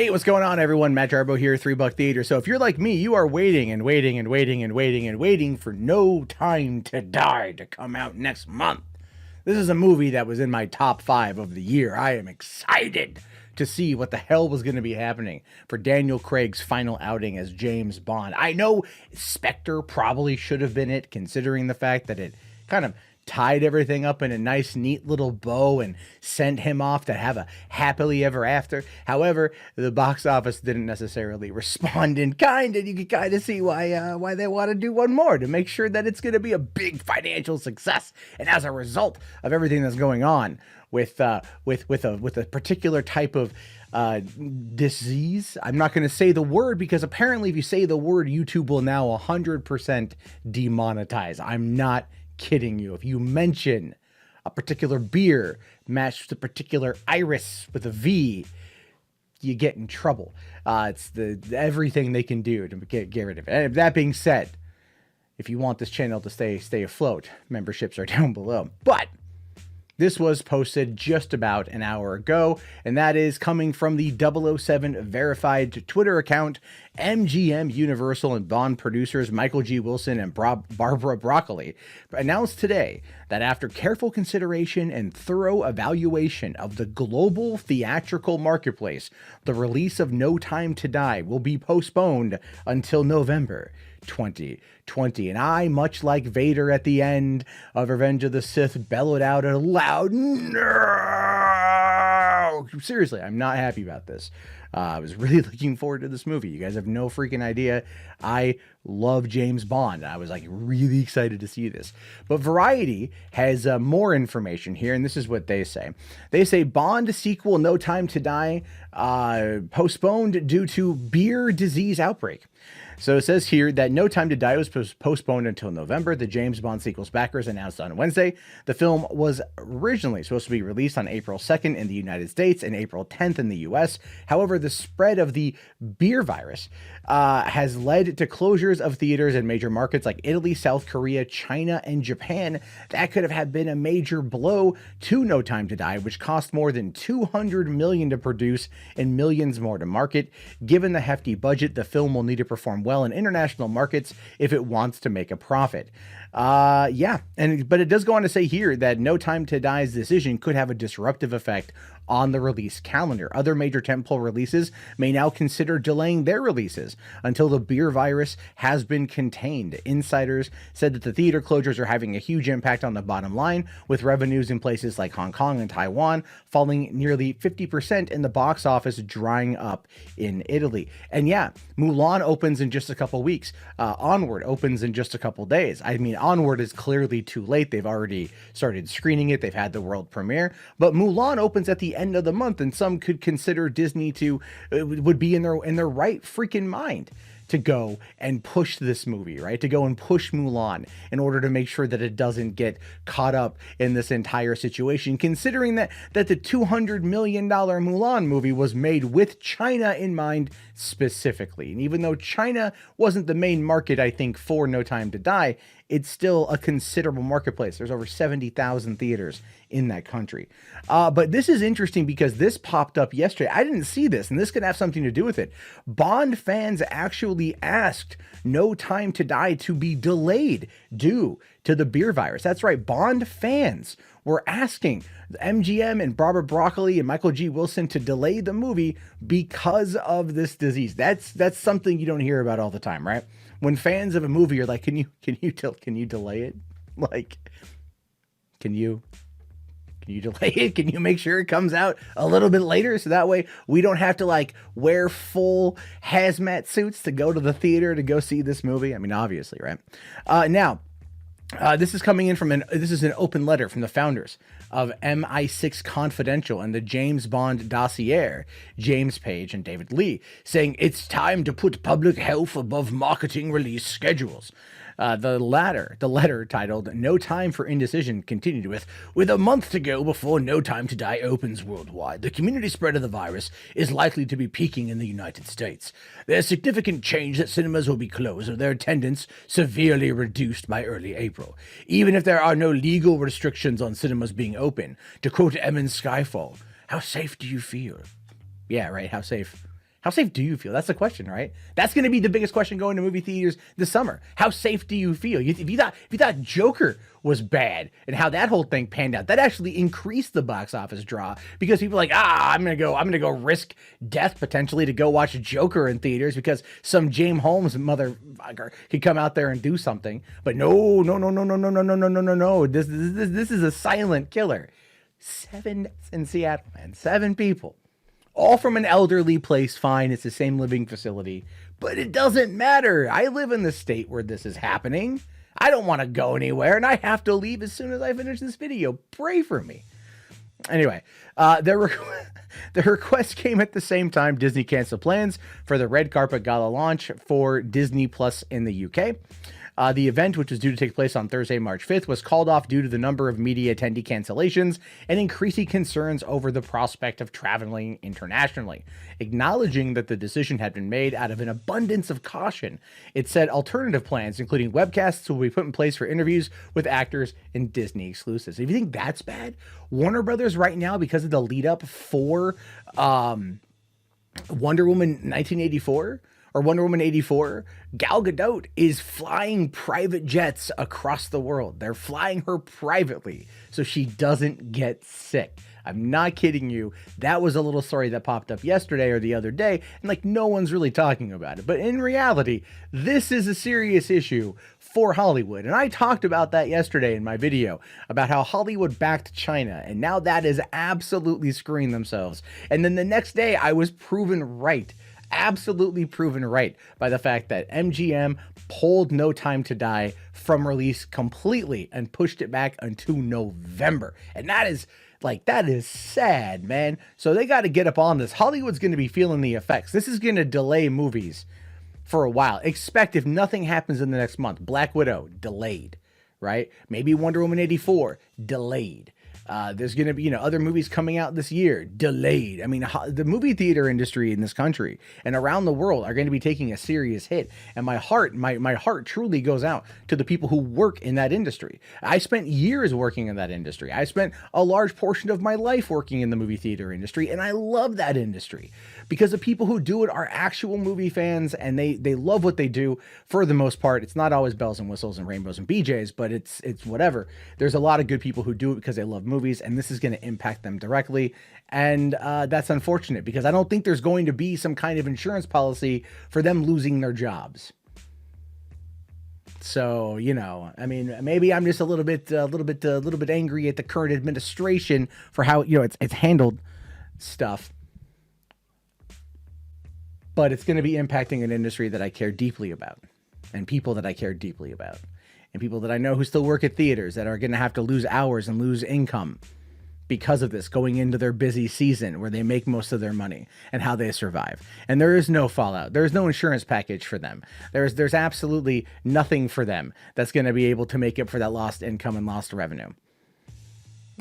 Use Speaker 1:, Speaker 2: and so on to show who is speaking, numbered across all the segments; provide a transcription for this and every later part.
Speaker 1: Hey, what's going on, everyone? Matt Jarbo here, $3 Theater. So if you're like me, you are waiting and waiting and waiting and waiting and waiting for No Time to Die to come out next month. This is a movie that was in my top 5 of the year. I am excited to see what the hell was going to be happening for Daniel Craig's final outing as James Bond. I know Spectre probably should have been it, considering the fact that it kind of tied everything up in a nice, neat little bow and sent him off to have a happily ever after. However, the box office didn't necessarily respond in kind, and you can kind of see why they want to do one more to make sure that it's going to be a big financial success. And as a result of everything that's going on with a particular type of disease. I'm not going to say the word because apparently if you say the word, YouTube will now 100% demonetize. I'm not kidding you. If you mention a particular beer matched with a particular iris with a V, you get in trouble. It's everything they can do to get rid of it. And that being said, if you want this channel to stay afloat, memberships are down below. But this was posted just about an hour ago, and that is coming from the 007 verified Twitter account. MGM, Universal, and Bond producers Michael G. Wilson and Barbara Broccoli announced today that after careful consideration and thorough evaluation of the global theatrical marketplace, the release of No Time to Die will be postponed until November 2020. And I, much like Vader at the end of Revenge of the Sith, bellowed out a loud no. Seriously, I'm not happy about this. I was really looking forward to this movie. You guys have no freaking idea. I love James Bond. I was like really excited to see this. But Variety has more information here, and this is what they say. They say Bond sequel No Time to Die postponed due to beer disease outbreak. So it says here that No Time to Die was postponed until November. The James Bond sequel's backers announced on Wednesday. The film was originally supposed to be released on April 2nd in the United States and April 10th in the US. However, the spread of the beer virus has led to closures of theaters in major markets like Italy, South Korea, China, and Japan. That could have been a major blow to No Time to Die, which cost more than $200 million to produce and millions more to market. Given the hefty budget, the film will need to perform well in international markets if it wants to make a profit. But it does go on to say here that No Time to Die's decision could have a disruptive effect on the release calendar. Other major tentpole releases may now consider delaying their releases until the beer virus has been contained. Insiders said that the theater closures are having a huge impact on the bottom line, with revenues in places like Hong Kong and Taiwan falling nearly 50% and the box office drying up in Italy. And yeah, Mulan opens in just a couple weeks. Onward opens in just a couple days. I mean, Onward is clearly too late. They've already started screening it. They've had the world premiere, but Mulan opens at the end of the month, and some could consider Disney to would be in their right freaking mind to go and push this movie, right? To go and push Mulan in order to make sure that it doesn't get caught up in this entire situation, considering that the $200 million Mulan movie was made with China in mind specifically. And even though China wasn't the main market, I think, for No Time to Die, it's still a considerable marketplace. There's over 70,000 theaters in that country. But this is interesting because this popped up yesterday. I didn't see this, and this could have something to do with it. Bond fans actually asked No Time to Die to be delayed due to the beer virus. That's right. Bond fans were asking MGM and Barbara Broccoli and Michael G. Wilson to delay the movie because of this disease. That's something you don't hear about all the time, right? When fans of a movie are like, can you delay it? Like, can you delay it? Can you make sure it comes out a little bit later so that way we don't have to like wear full hazmat suits to go to the theater to go see this movie? I mean, obviously, right? This is coming in this is an open letter from the founders of MI6 Confidential and the James Bond dossier, James Page and David Lee, saying it's time to put public health above marketing release schedules. The letter titled No Time for Indecision continued with a month to go before No Time to Die opens worldwide. The community spread of the virus is likely to be peaking in the United States. There's significant change that cinemas will be closed or their attendance severely reduced by early April. Even if there are no legal restrictions on cinemas being open, to quote Em in Skyfall, how safe do you feel? Yeah, right, how safe How safe do you feel? That's the question, right? That's going to be the biggest question going to movie theaters this summer. How safe do you feel? If you thought Joker was bad and how that whole thing panned out, that actually increased the box office draw because people are like, I'm gonna go risk death potentially to go watch Joker in theaters because some James Holmes motherfucker could come out there and do something. But no. This is a silent killer. 7 in Seattle, man. 7 people. All from an elderly place, fine. It's the same living facility. But it doesn't matter. I live in the state where this is happening. I don't want to go anywhere, and I have to leave as soon as I finish this video. Pray for me. Anyway, the request came at the same time Disney canceled plans for the red carpet gala launch for Disney Plus in the UK. The event, which was due to take place on Thursday, March 5th, was called off due to the number of media attendee cancellations and increasing concerns over the prospect of traveling internationally. Acknowledging that the decision had been made out of an abundance of caution, it said alternative plans, including webcasts, will be put in place for interviews with actors and Disney exclusives. If you think that's bad, Warner Brothers right now, because of the lead up for Wonder Woman 1984, or Wonder Woman 84, Gal Gadot is flying private jets across the world. They're flying her privately so she doesn't get sick. I'm not kidding you. That was a little story that popped up yesterday or the other day, and like no one's really talking about it. But in reality, this is a serious issue for Hollywood. And I talked about that yesterday in my video about how Hollywood backed China, and now that is absolutely screwing themselves. And then the next day I was proven right. Absolutely proven right by the fact that MGM pulled No Time to Die from release completely and pushed it back until November. And that is sad, man. So they got to get up on this. Hollywood's going to be feeling the effects. This is going to delay movies for a while. Expect, if nothing happens in the next month, Black Widow, delayed, right? Maybe Wonder Woman 84, delayed. There's going to be, other movies coming out this year, delayed. I mean, the movie theater industry in this country and around the world are going to be taking a serious hit. And my heart truly goes out to the people who work in that industry. I spent years working in that industry. I spent a large portion of my life working in the movie theater industry, and I love that industry because the people who do it are actual movie fans, and they love what they do for the most part. It's not always bells and whistles and rainbows and BJs, but it's whatever. There's a lot of good people who do it because they love movies, and this is going to impact them directly. And that's unfortunate because I don't think there's going to be some kind of insurance policy for them losing their jobs. So, I mean, maybe I'm just a little bit angry at the current administration for how, it's handled stuff. But it's going to be impacting an industry that I care deeply about, and people that I care deeply about, and people that I know who still work at theaters that are going to have to lose hours and lose income because of this going into their busy season where they make most of their money and how they survive. And there is no fallout. There's no insurance package for them. There's absolutely nothing for them that's going to be able to make up for that lost income and lost revenue.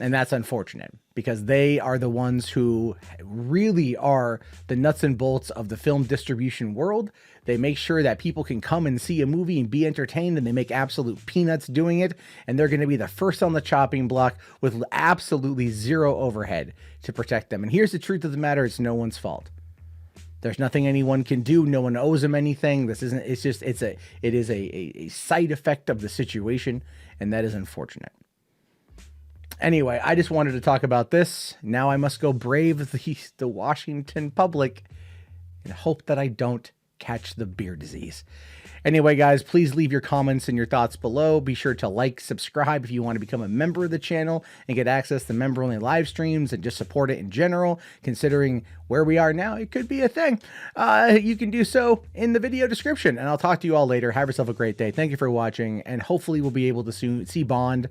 Speaker 1: And that's unfortunate because they are the ones who really are the nuts and bolts of the film distribution world. They make sure that people can come and see a movie and be entertained, and they make absolute peanuts doing it. And they're going to be the first on the chopping block with absolutely zero overhead to protect them. And here's the truth of the matter. It's no one's fault. There's nothing anyone can do. No one owes them anything. It is a side effect of the situation, and that is unfortunate. Anyway, I just wanted to talk about this. Now I must go brave the Washington public and hope that I don't catch the beer disease. Anyway, guys, please leave your comments and your thoughts below. Be sure to like, subscribe if you want to become a member of the channel and get access to member-only live streams and just support it in general. Considering where we are now, it could be a thing. You can do so in the video description, and I'll talk to you all later. Have yourself a great day. Thank you for watching, and hopefully we'll be able to soon see Bond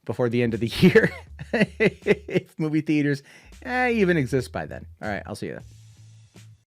Speaker 1: before the end of the year if movie theaters even exist by then. All right, I'll see you then.